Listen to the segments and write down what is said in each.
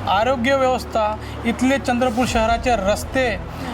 आरोग्य व्यवस्था, इथले चंद्रपूर शहराचे रस्ते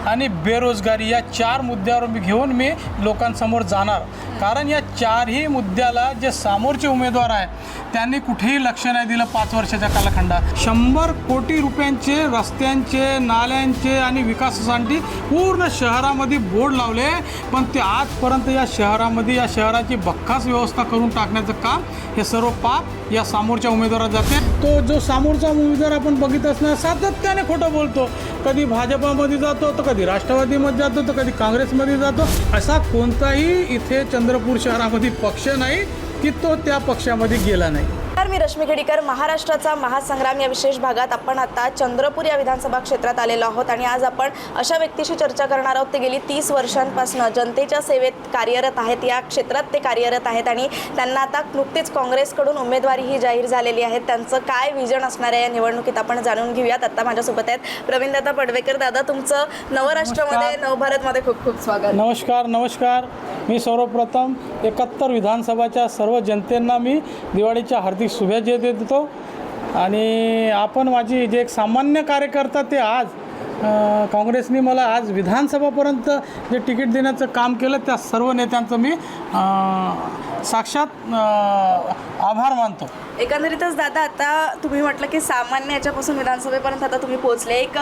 आणि बेरोजगारी या 4 मुद्द्यावर घेऊन मी लोकांसमोर जाणार। कारण या 4ही मुद्द्याला जे समोरचे उमेदवार आहे त्यांनी कुठेही लक्ष नाही दिलं 5 वर्षाच्या कालखंडात। 100 कोटी रुपयांचे रस्त्यांचे, नाल्यांचे आणि विकासासाठी पूर्ण शहरामध्ये बोर्ड लावले, पण ते आजपर्यंत या शहरामध्ये या शहराची बक्कास व्यवस्था करून टाकण्याचं काम हे सर्व पाप या समोरच्या उमेदवारात जाते। तो जो समोरचा उमेदवार आपण बघित असणार सातत्याने खोटं बोलतो, कधी भाजपामध्ये जातो तर कधी राष्ट्रवादीमध्ये जातो तर कधी काँग्रेसमध्ये जातो। असा कोणताही इथे चंद्रपूर शहरामध्ये पक्ष नाही की तो त्या पक्षामध्ये गेला नाही। मी रश्मी खेडीकर, महाराष्ट्राचा महासंग्राम या विशेष भागात आपण आता चंद्रपूर या विधानसभा क्षेत्रात आलेलो आहोत आणि आज आपण अशा व्यक्तीशी चर्चा करणार आहोत ते गेली 30 वर्षांपासून जनतेच्या सेवेत कार्यरत आहेत, या क्षेत्रात ते कार्यरत आहेत आणि त्यांना आता नुकतीच काँग्रेसकडून उमेदवारीही जाहीर झालेली आहे। त्यांचं काय विजन असणार आहे या निवडणुकीत आपण जाणून घेऊयात। आता माझ्यासोबत आहेत प्रवीणदादा पडवेकर। दादा, तुमचं नवराष्ट्रामध्ये, नवभारतमध्ये खूप खूप स्वागत। नमस्कार। मी सर्वप्रथम 71 विधानसभाच्या सर्व जनतेंना मी दिवाळीच्या हार्दिक शुभेच्छा देतो आणि आपण माझी जे एक सामान्य कार्यकर्ता ते आज काँग्रेसने मला आज विधानसभापर्यंत जे तिकीट देण्याचं काम केलं त्या सर्व नेत्यांचं मी साक्षात आभार मानतो। एकंदरीतच दादा, आता तुम्ही म्हटलं की सामान्य याच्यापासून विधानसभेपर्यंत आता तुम्ही पोहोचले, एक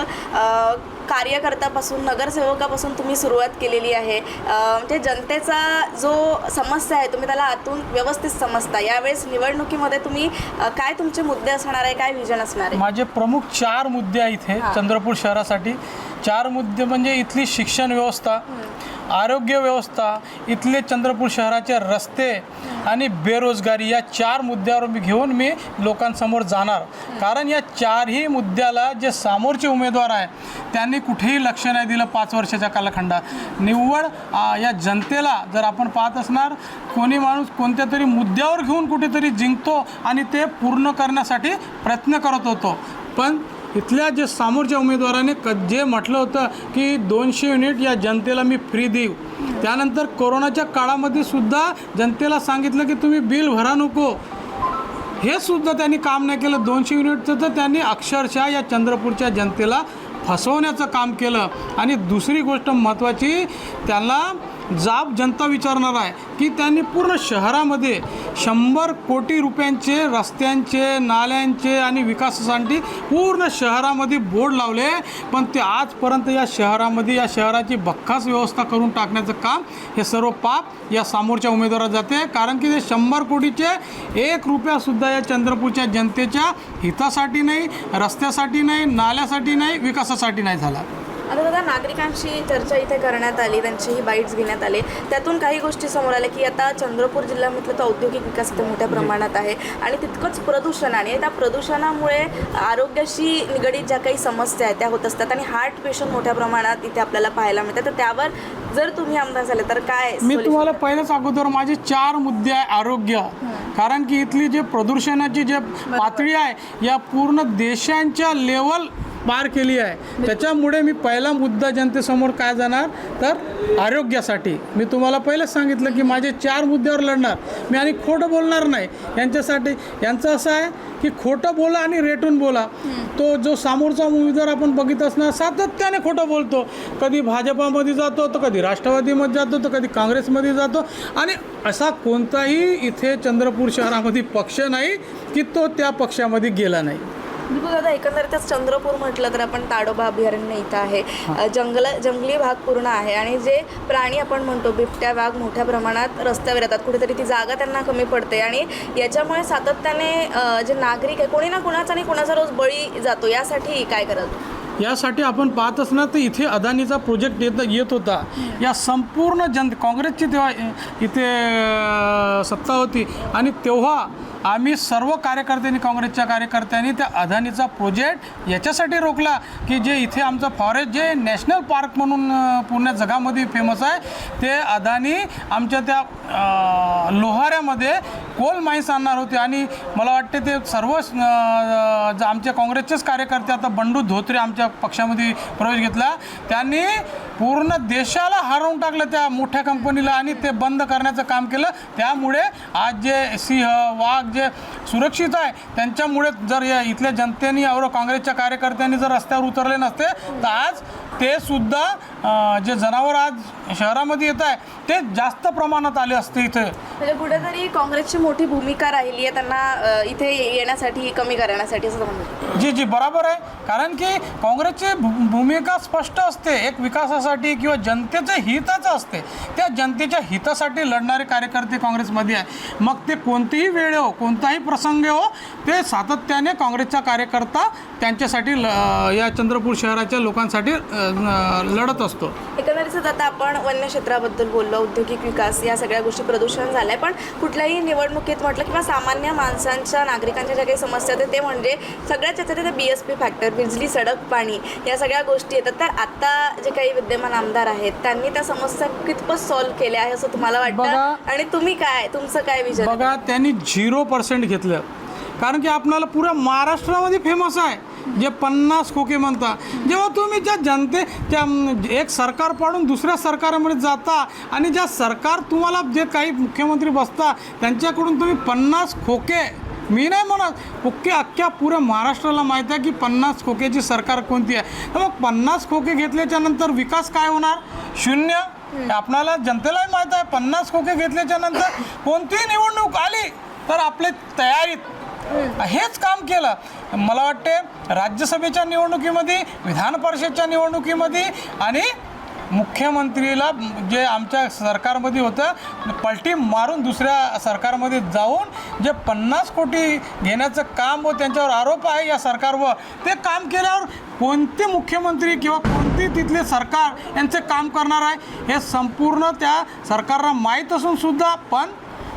कार्यकर्त्यापासून, नगरसेवकापासून तुम्ही सुरुवात केलेली आहे। म्हणजे जनतेचा जो समस्या आहे तुम्ही त्याला आतून व्यवस्थित समजता। यावेळेस निवडणुकीमध्ये तुम्ही काय तुमचे मुद्दे असणार आहे, काय विजन असणार आहे? माझे प्रमुख 4 मुद्दे आहेत इथे चंद्रपूर शहरासाठी। 4 मुद्दे म्हणजे इथली शिक्षण व्यवस्था, आरोग्य व्यवस्था, इथले चंद्रपूर शहराचे रस्ते आणि बेरोजगारी या 4 मुद्द्यावर घेऊन मी लोकांसमोर जाणार। कारण या 4ही मुद्द्याला जे समोरचे उमेदवार आहे त्यांनी कुठेही लक्ष नाही दिलं 5 वर्षाच्या कालखंडात। निव्वळ या जनतेला जर आपण पाहत असणार, कोणी माणूस कोणत्या तरी मुद्द्यावर घेऊन कुठेतरी जिंकतो आणि ते पूर्ण करण्यासाठी प्रयत्न करत होतो, पण इथल्या जे समोरच्या उमेदवाराने जे म्हटलं होतं की 200 युनिट या जनतेला मी फ्री देऊ, त्यानंतर कोरोनाच्या काळामध्ये सुद्धा जनतेला सांगितलं की तुम्ही बिल भरा नको, हे सुद्धा त्यांनी काम नाही केलं। 200 युनिटचं तर त्यांनी अक्षरशः या चंद्रपूरच्या जनतेला फसवण्याचं काम केलं। आणि दुसरी गोष्ट महत्त्वाची, त्यांना जाब जनता विचारणार आहे की त्यांनी पूर्ण शहरामध्ये 100 कोटी रुपयांचे रस्त्यांचे, नाल्यांचे आणि विकासासाठी पूर्ण शहरामध्ये बोर्ड लावले, पण ते आजपर्यंत या शहरामध्ये या शहराची बक्कास व्यवस्था करून टाकण्याचं काम हे सर्व पाप या समोरच्या उमेदवारात जाते। कारण की ते 100 कोटीचे 1 रुपयासुद्धा या चंद्रपूरच्या जनतेच्या हितासाठी नाही, रस्त्यासाठी नाही, नाल्यासाठी नाही, विकासासाठी नाही झाला। आता दादा, नागरिकांशी चर्चा इथे करण्यात आली, त्यांचेही बाईट्स घेण्यात आले, त्यातून काही गोष्टी समोर आल्या की आता चंद्रपूर जिल्ह्यामधलं तर औद्योगिक विकास इथे मोठ्या प्रमाणात आहे आणि तितकंच प्रदूषण, आणि त्या प्रदूषणामुळे आरोग्याशी निगडीत ज्या काही समस्या आहेत त्या होत असतात आणि हार्ट पेशंट मोठ्या प्रमाणात इथे आपल्याला पाहायला मिळतात। तर त्यावर जर तुम्ही आमदार झाले तर काय? मी तुम्हाला पहिलेच अगोदर माझे 4 मुद्दे आहे आरोग्य। कारण की इथली जे प्रदूषणाची जे पातळी आहे या पूर्ण देशांच्या लेवल पार केली आहे, त्याच्यामुळे मी पहिला मुद्दा जनतेसमोर काय जाणार तर आरोग्यासाठी। मी तुम्हाला पहिलेच सांगितलं की माझे 4 मुद्द्यावर लढणार मी आणि खोटं बोलणार नाही यांच्यासाठी। यांचं असं आहे की खोटं बोला आणि रेटून बोला। तो जो समोरचा उमेदवार आपण बघित असणार सातत्याने खोटं बोलतो, कधी भाजपामध्ये जातो तर कधी राष्ट्रवादीमध्ये जातो तर कधी काँग्रेसमध्ये जातो, आणि असा कोणताही इथे चंद्रपूर शहरामध्ये पक्ष नाही की तो त्या पक्षामध्ये गेला नाही। बिलकुल दादा, एकंदरीतच चंद्रपूर म्हटलं तर आपण ताडोबा अभयारण्य इथं आहे, जंगली भाग पूर्ण आहे आणि जे प्राणी आपण म्हणतो बिबट्या, वाघ मोठ्या प्रमाणात रस्त्यावर येतात, कुठेतरी ती जागा त्यांना कमी पडते आणि याच्यामुळे सातत्याने जे नागरिक आहे कोणी ना कुणाचा आणि कुणाचा रोज बळी जातो। यासाठी काय कराल? यासाठी आपण पाहत असणार तर इथे अदानीचा प्रोजेक्ट येत होता, या संपूर्ण काँग्रेसची तेव्हा इथे सत्ता होती आणि तेव्हा आम्ही सर्व कार्यकर्त्यांनी, काँग्रेसच्या कार्यकर्त्यांनी त्या अदानीचा प्रोजेक्ट याच्यासाठी रोखला की जे इथे आमचं फॉरेस्ट जे नॅशनल पार्क म्हणून पूर्ण जगामध्ये फेमस आहे, ते अदानी आमच्या त्या लोहाऱ्यामध्ये कोल माईन्स आणणार होते। आणि मला वाटते ते सर्व आमच्या काँग्रेसचेच कार्यकर्ते, आता बंडू धोत्रे आमच्या पक्षामध्ये प्रवेश घेतला, त्यांनी पूर्ण देशाला हरवून टाकलं त्या मोठ्या कंपनीला आणि ते बंद करण्याचं काम केलं। त्यामुळे आज जे सिंह, वाघ जे सुरक्षित आहे. त्यांच्यामुळे जर या इथल्या जनतेने और काँग्रेसच्या कार्यकर्त्यांनी जर रस्त्यावर उतरले नसते तर आज ते सुद्धा जे जनावर आज शहरामध्ये येत आहे ते जास्त प्रमाणात आले असते इथे. म्हणजे कुठेतरी काँग्रेसची मोठी भूमिका राहिली आहे त्यांना इथे येण्यासाठी, कमी करण्यासाठी असं म्हणतो. जी बरोबर आहे. कारण की काँग्रेसची भूमिका स्पष्ट असते, एक विकासासाठी किंवा जनतेचं हिताचं असते. त्या जनतेच्या हितासाठी लढणारे कार्यकर्ते काँग्रेसमध्ये आहे. मग ते कोणतीही वेळ हो, कोणताही प्रसंग हो, ते सातत्याने काँग्रेसचा कार्यकर्ता त्यांच्यासाठी या चंद्रपूर शहराच्या लोकांसाठी लढत असतो. एकंदरीतच आता आपण वन्य क्षेत्राबद्दल बोललो, औद्योगिक विकास, या सगळ्या गोष्टी प्रदूषण झालं आहे. पण कुठल्याही निवडणुकीत म्हटलं किंवा सामान्य माणसांच्या, नागरिकांच्या ज्या काही समस्या आहेत ते म्हणजे सगळ्यात त्याच्यात ते BSP फॅक्टर, बिजली, सडक, पाणी, या सगळ्या गोष्टी येतात. तर आता जे काही विद्यमान आमदार आहेत त्यांनी त्या समस्या कितपत सॉल्व्ह केल्या आहे असं तुम्हाला वाटतं? आणि तुम्ही तुमचं काय विजन? बघा, त्यांनी 0% घेतलं. कारण की आपल्याला पुऱ्या महाराष्ट्रामध्ये फेमस आहे जे 50 खोके म्हणता. जेव्हा तुम्ही ज्या जनतेच्या एक सरकार पाडून दुसऱ्या सरकारमध्ये जाता आणि ज्या सरकार तुम्हाला जे काही मुख्यमंत्री बसता त्यांच्याकडून तुम्ही 50 खोके, मी नाही म्हणत, खोके अख्ख्या पुऱ्या महाराष्ट्राला माहीत आहे की 50 खोकेची सरकार कोणती आहे. तर मग 50 खोके घेतल्याच्या नंतर विकास काय होणार? शून्य. आपणाला जनतेलाही माहीत आहे 50 खोके घेतल्याच्या नंतर कोणतीही निवडणूक आली तर आपले तयारीत हेच काम केलं. मला वाटते राज्यसभेच्या निवडणुकीमध्ये, विधान परिषदच्या निवडणुकीमध्ये आणि मुख्यमंत्रीला जे आमच्या सरकारमध्ये होतं पलटी मारून दुसऱ्या सरकारमध्ये जाऊन जे 50 कोटी घेण्याचं काम व त्यांच्यावर आरोप आहे या सरकारवर, ते काम केल्यावर कोणते मुख्यमंत्री किंवा कोणते तिथले सरकार यांचे काम करणार आहे हे संपूर्ण त्या सरकारला माहीत असून सुद्धा पण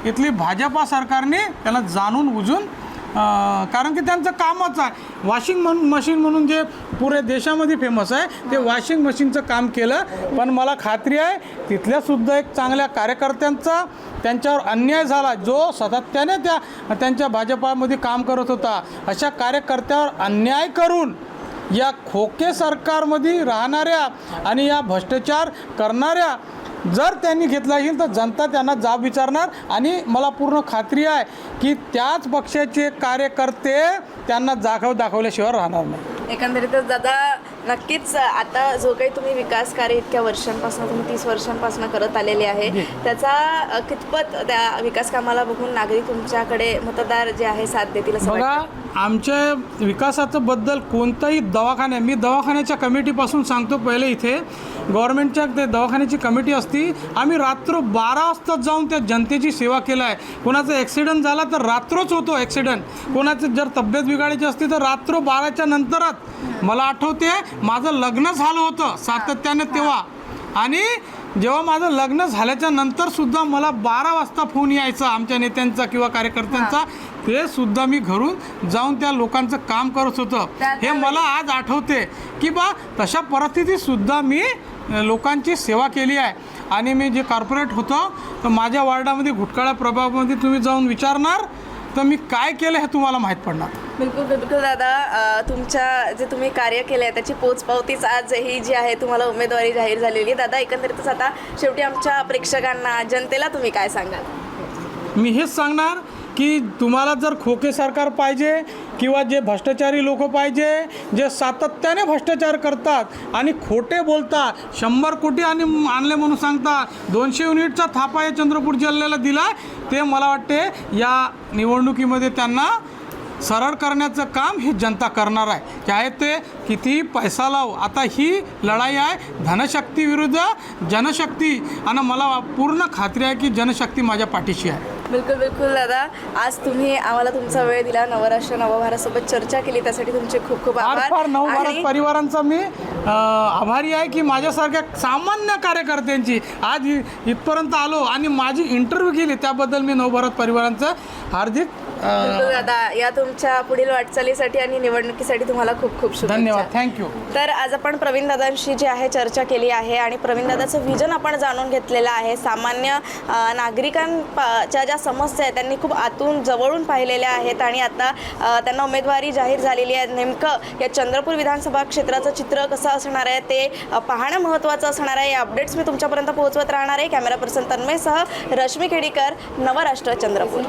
इथली भाजपा सरकारने त्याला जाणून बुजून, कारण की त्यांचं कामच आहे वॉशिंग मशीन म्हणून जे पुऱ्या देशामध्ये फेमस आहे, ते वॉशिंग मशीनचं काम केलं. पण मला खात्री आहे तिथल्यासुद्धा एक चांगल्या कार्यकर्त्यांचा त्यांच्यावर अन्याय झाला, जो सातत्याने त्यांच्या भाजपामध्ये काम करत होता. अशा कार्यकर्त्यावर अन्याय करून या खोके सरकारमध्ये राहणाऱ्या आणि या भ्रष्टाचार करणाऱ्या जर त्यांनी घेतला असेल तर जनता त्यांना जाब विचारणार. आणि मला पूर्ण खात्री आहे की त्याच पक्षाचे कार्यकर्ते त्यांना दाखवल्याशिवाय राहणार नाही. एकंदरीतच दादा, नक्कीच आता जो काही तुम्ही विकास कार्य इतक्या वर्षांपासून, तुम्ही 30 वर्षांपासून करत आलेले आहे, त्याचा कितपत त्या विकास कामाला बघून नागरिक तुमच्याकडे, मतदार जे आहे, साथ देतील असं बघा? वाटतं? आमच्या विकासाचं बद्दल कोणताही दवाखाना, मी दवाखान्याच्या कमिटीपासून सांगतो, पहिले इथे गव्हर्नमेंटच्या ते दवाखान्याची कमिटी असती, आम्ही रात्र 12 वाजता जाऊन त्या जनतेची सेवा केलं आहे. कोणाचा ॲक्सिडेंट झाला तर रात्रच होतो ॲक्सिडेंट, कोणाचं जर तब्येत बिघाडायची असती तर रात्र 12च्या नंतरच. मला आठवते माझं लग्न झालं होतं सातत्याने तेव्हा, आणि जेव्हा माझं लग्न झाल्याच्या नंतरसुद्धा मला 12 वाजता फोन यायचा आमच्या नेत्यांचा किंवा कार्यकर्त्यांचा, ते सुद्धा मी घरून जाऊन त्या लोकांचं काम करत होतं. हे मला आज आठवते की तशा परिस्थितीतसुद्धा मी लोकांची सेवा केली आहे. आणि मी जे कॉर्पोरेट होतो तर माझ्या वार्डामध्ये घुटकाळा प्रभागामध्ये तुम्ही जाऊन विचारणार तर मी काय केलं हे तुम्हाला माहीत पडणार. बिलकुल बिलकुल दादा, तुमच्या जे तुम्ही कार्य केलं आहे त्याची पोचपावतीच आज ही जी आहे तुम्हाला उमेदवारी जाहीर झालेली आहे. दादा, एकंदरीतच आता शेवटी आमच्या प्रेक्षकांना, जनतेला तुम्ही काय सांगाल? मी हेच सांगणार की तुम्हाला जर खोके सरकार पाहिजे किंवा जे भ्रष्टाचारी लोक पाहिजे, जे सातत्याने भ्रष्टाचार करतात आणि खोटे बोलतात, 100 कोटी आणि आणले म्हणून सांगतात, 200 युनिटचा थापा या चंद्रपूर जिल्ह्याला दिला, ते मला वाटते या निवडणुकीमध्ये त्यांना सरळ करण्याचं काम ही जनता करणार आहे. चाहे ते कितीही पैसा लावू. आता ही लढाई आहे धनशक्ती विरुद्ध जनशक्ती, आणि मला पूर्ण खात्री आहे की जनशक्ती माझ्या पाठीशी आहे. बिलकुल बिलकुल दादा, आज तुम्ही आम्हाला तुमचा वेळ दिला, नवराष्ट्र नवभारतसोबत चर्चा केली, त्यासाठी तुमचे खूप खूप आभार. फार नवभारत परिवारांचा मी आभारी आहे की माझ्यासारख्या सामान्य कार्यकर्त्यांची आज इथपर्यंत आलो आणि माझी इंटरव्ह्यू केली, त्याबद्दल मी नवभारत परिवारांचं हार्दिक दादा, या तुमच्या पुढील वाटचालीसाठी आणि निवडणुकीसाठी तुम्हाला खूप खूप शुभेच्छा. धन्यवाद. थँक्यू. तर आज आपण प्रवीण दादांशी जी आहे चर्चा केली आहे आणि प्रवीण दादाचं विजन आपण जाणून घेतलेलं आहे. सामान्य नागरिकांच्या ज्या समस्या आहेत त्यांनी खूप आतून जवळून पाहिलेल्या आहेत आणि आता त्यांना उमेदवारी जाहीर झालेली आहे. नेमकं या चंद्रपूर विधानसभा क्षेत्राचं चित्र कसं असणार आहे ते पाहणं महत्त्वाचं असणार आहे. या अपडेट्स मी तुमच्यापर्यंत पोहोचवत राहणार आहे. कॅमेरा पर्सन तन्मयसह रश्मी खेडीकर, नवराष्ट्र, चंद्रपूर.